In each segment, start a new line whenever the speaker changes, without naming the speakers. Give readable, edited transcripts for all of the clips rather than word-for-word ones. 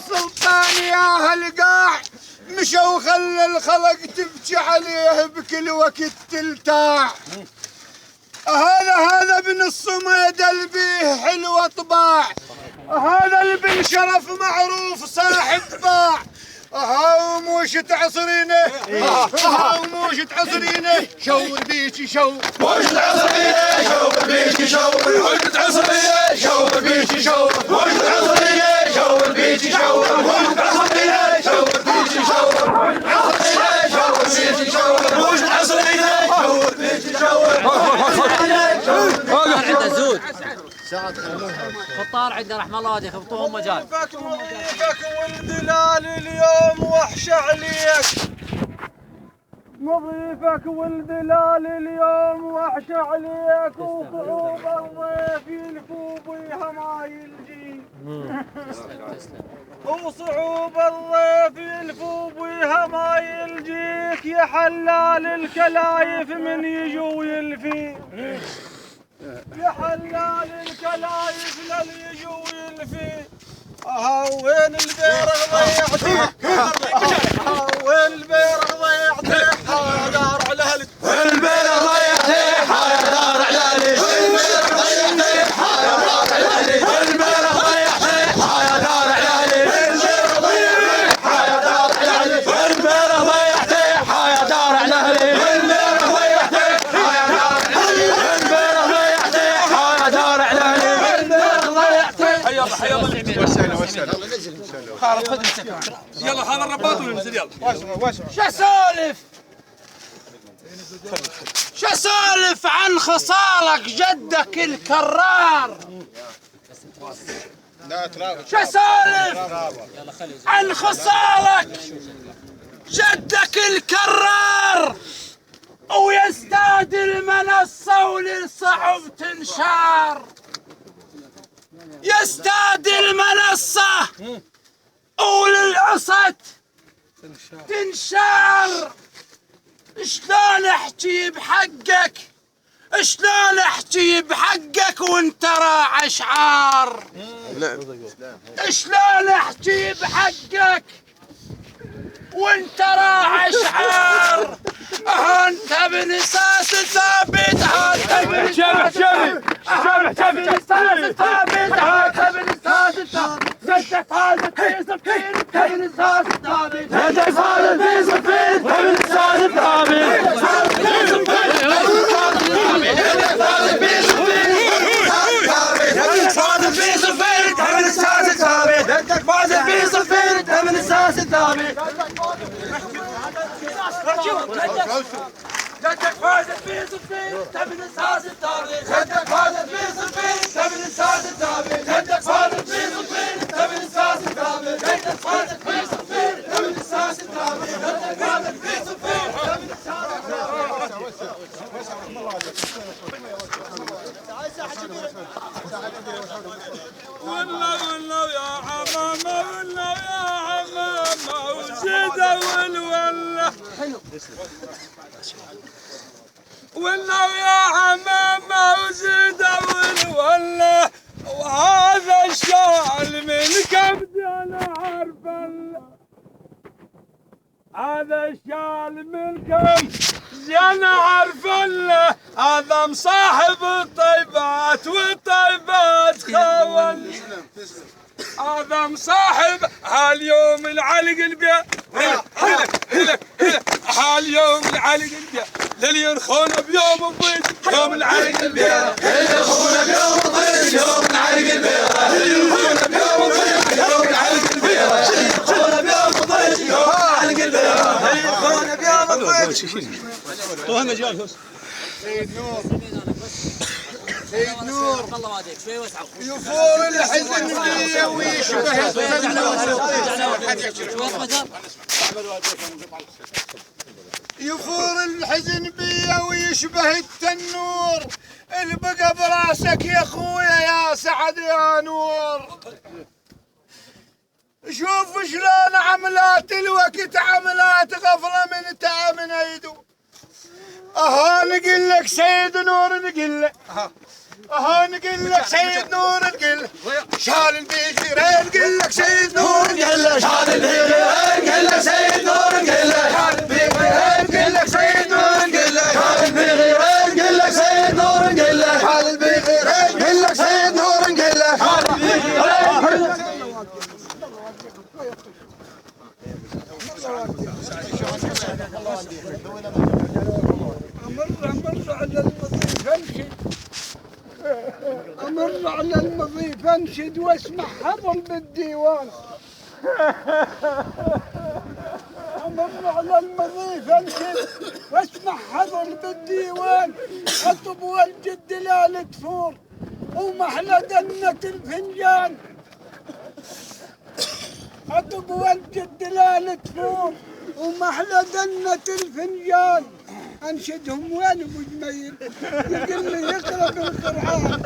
سلطان يا هالقاع مشوا خلى الخلق تبكي عليه بكل وقت تلتاع. هذا ابن الصميد البيه حلوة طباع، هذا البن شرف معروف صاحب باع. وموش تعصرينه وموش تعصرينه شور بيشي شور
موش تعصرينه شور بيشي شور موش تعصرينه شور بيشي شور موش تعصرينه شور بيشي شور موش تعصرينه شور بيشي شور موش تعصرينه شور بيشي شور
عنده زود خطار عندنا رحم الله يخبطوهم مجال.
نظيفك والدلال اليوم وحش عليك، نظيفك والدلال اليوم وحش عليك، وصعوب الضيف يلفو بيها ما يلجي، وصعوب الضيف يلفو بيها ما يلجيك، يا حلال الكلايف من يجو يلفي، يا حلال الكلايف للي يجو يلفي. وين البيرغ ضيعتي وين البيرغ ضيعتي دار على اهلك،
وين البيرغ ضيعتي دار على اهلك، وين البيرغ ضيعتي دار على اهلك، وين البيرغ ضيعتي دار على اهلك، وين البيرغ ضيعتي دار على اهلك، وين البيرغ ضيعتي دار على اهلك، وين البيرغ ضيعتي دار على اهلك، وين البيرغ ضيعتي.
حيا الله حيا الله خالد خذ مسكها يلا هذا الرباط وننزل يلا.
شو سالف عن خصالك جدك الكرار؟ شو سالف عن خصالك جدك الكرار؟ ويزداد المنصة وللصعب تنشار، يزداد المنصة وللعصد تنشار. شلون احكي بحقك شلون احكي بحقك وانت راعي اشعار؟ شلون احكي بحقك وانت راعي اشعار؟ انت بنساس ثابت انت بنساس ثابت انت بنساس ثابت جدك هذا في صفين انت بنساس ثابت جدك هذا في صفين انت بنساس ثابت جدك فاز في صفين انت بنساس ثابت جدك فاز في صفين انت بنساس ثابت جدك فاز في صفين انت بنساس ثابت جدك فاز في صفين انت بنساس ثابت جدك فاز في صفين انت بنساس ثابت جدك فاز في صفين انت
والله يا عمامة والله يا عمامة وزيدة والله والله يا عمامة وزيدة والله. وهذا الشال من كبدي انا عارفه، هذا الشال من كبدي انا عارفه، هذا مصاحب الطيبات والطيبات خول، هذا مصاحب هاليوم العلق البيع هاليوم العلق البيع للي يرخونه بيوم الضيق يوم العلق البيع
اللي يرخونه بيوم الضيق يوم العلق البيع اللي يرخونه بيوم الضيق يوم العلق البيع اللي يرخونه بيوم الضيق يوم العلق البيع اللي يرخونه بيوم الضيق.
طوها مجال
سيد نور سيد نور
الله ما ادري شوي وسعوا
يفور الحزن بيه ويشبه يفور الحزن بيه ويشبه التنور اللي بقى براسك يا اخويا يا سعد يا نور. شوف شلون عملات الوقت عملات غفله من تامن ايدو. نقول لك سيد نور نقول لك نقول لك سيد نور نقول شال البيغيرين قل لك سيد نور قل لك
شال البيغيرين قل لك سيد نور قل لك
شال البيغيرين قل لك سيد نور قل لك
شال البيغيرين قل لك سيد نور قل لك
شال البيغيرين قل لك سيد نور قل لك
شال البيغيرين
أمر على المضيف أنشد واسمع حضر بالديوان. أمر على المضيف أنشد واسمع حضر بالديوان. أطب والجد لا تفور ومحلى دنة الفنجان. أطب والجد لا تفور ومحلى دنة الفنجان. أنشدهم وين أبو جميل يقول لي يقرأ بالقرآن.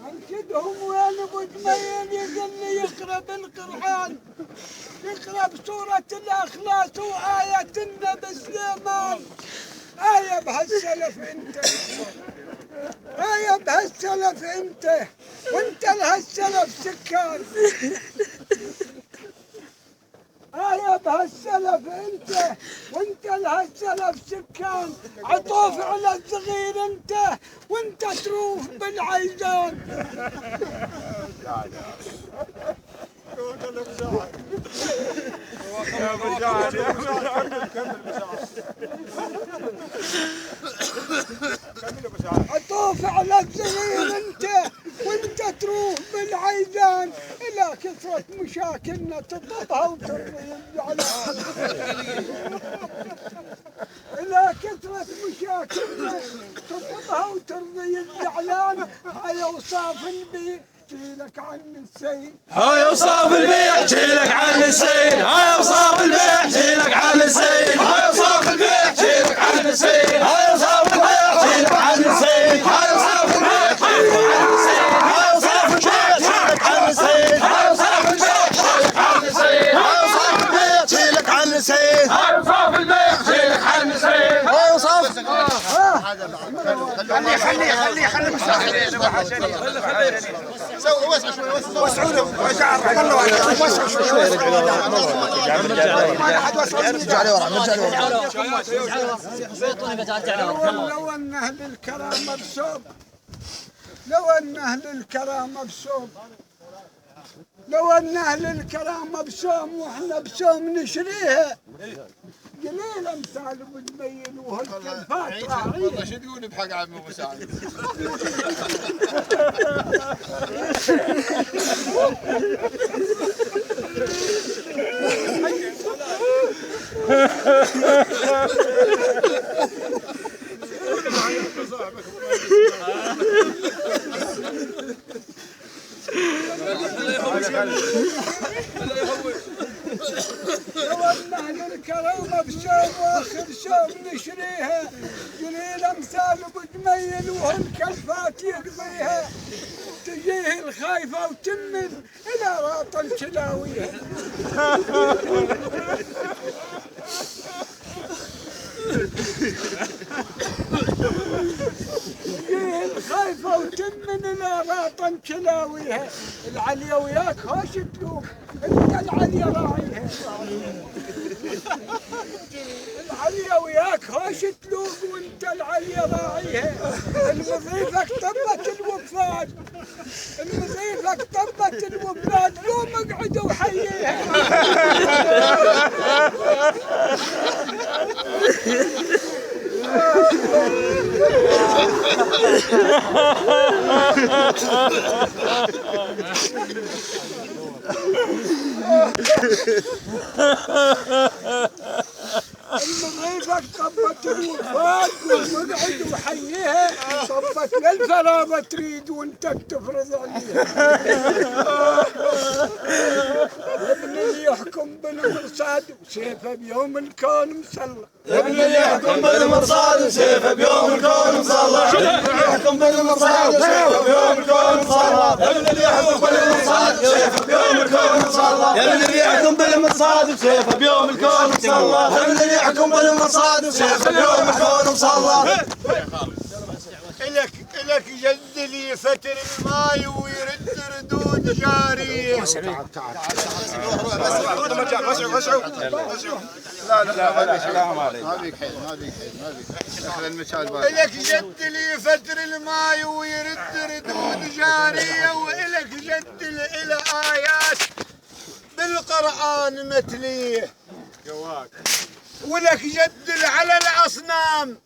أنشدهم وين أبو جميل يقول لي يقرأ بالقرآن. يقرأ بسورة الأخلاص وآية النبي سليمان. آية بهالسلف أنت، آية بهالسلف أنت، وأنت لهالسلف سكان. آية بهالسلف أنت وأنت لهالسلف سكان. عطوف على الصغير أنت وأنت تروح بالعيدان. عطوف على الصغير أنت وأنت تروح بالعيدان. إلى كثرة مشاكلنا تطبها وترضي الزعلان. إلى كثرة مشاكلنا تطبها وترضي الزعلان. هاي أوصاف البيت جيلك عن السيد.
هاي اوصاف البيع جيلك عن السيد. هاي اوصاف البيع جيلك عن السيد. هاي اوصاف البيع جيلك عن السيد. هاي اوصاف البيع جيلك عن السيد. هاي اوصاف البيع جيلك عن السيد. هاي اوصاف البيع جيلك عن السيد. هاي اوصاف البيع جيلك عن السيد. هاي اوصاف البيع جيلك عن السيد. هاي اوصاف البيع جيلك عن السيد.
سوي وسع شوي وسعوا له وسعوا شوي
نرجع لي ورا نرجع لي ورا.
لو أن أهل الكرامة بسوم، لو أن أهل الكرامة بسوم، لو أن أهل الكرامة بسوم وإحنا بسوم نشريها. قليل أمثال أبو جميل وهالكلفات راعية.
والله شو تقول بحق عمي ابو سعد.
لو أن أهل الكرامة بسوم وآخر سوم نشريها. قليل أمثال أبو جميل وهالكلفات يقضيها. تجيه الخايفة وتمل إلى راطن تلاويها. تجيه الخايفة وتمل إلى راطن تلاويها. العليا وياك هوش تلوم انت العليا راعيها. العليا وياك هوش تلوم وانت العليا راعيها. المضيفك طبت الوفاد، المضيفك طبت الوفاد. قوم اقعد وحييها. المضيفك طبت الوفاد ومقعد وحييها. طبت للفرابة تريد وانت تفرض عليها. ابن اللي يحكم بالمرصاد وسيفه بيوم الكون مسلط.
ابن اللي يحكم بالمرصاد وسيفه بيوم الكون مسلط. يحكم بالمرصاد وسيفه بيوم الكون مسلط. ابن اللي يحكم بالمرصاد وسيفه بيوم الكون مسلط. ابن اللي يحكم بالمرصاد وسيفه بيوم الكون مسلط. ابن اللي يحكم بالمرصاد وسيفه بيوم الكون مسلط.
إلك جد لي
يفتر الماي ويرد ردود جاريه. إلك جد اللي يفتر الماي ويرد ردود جاريه، وإلك جد إلى آيات بالقرآن متليه، ولك جد على الأصنام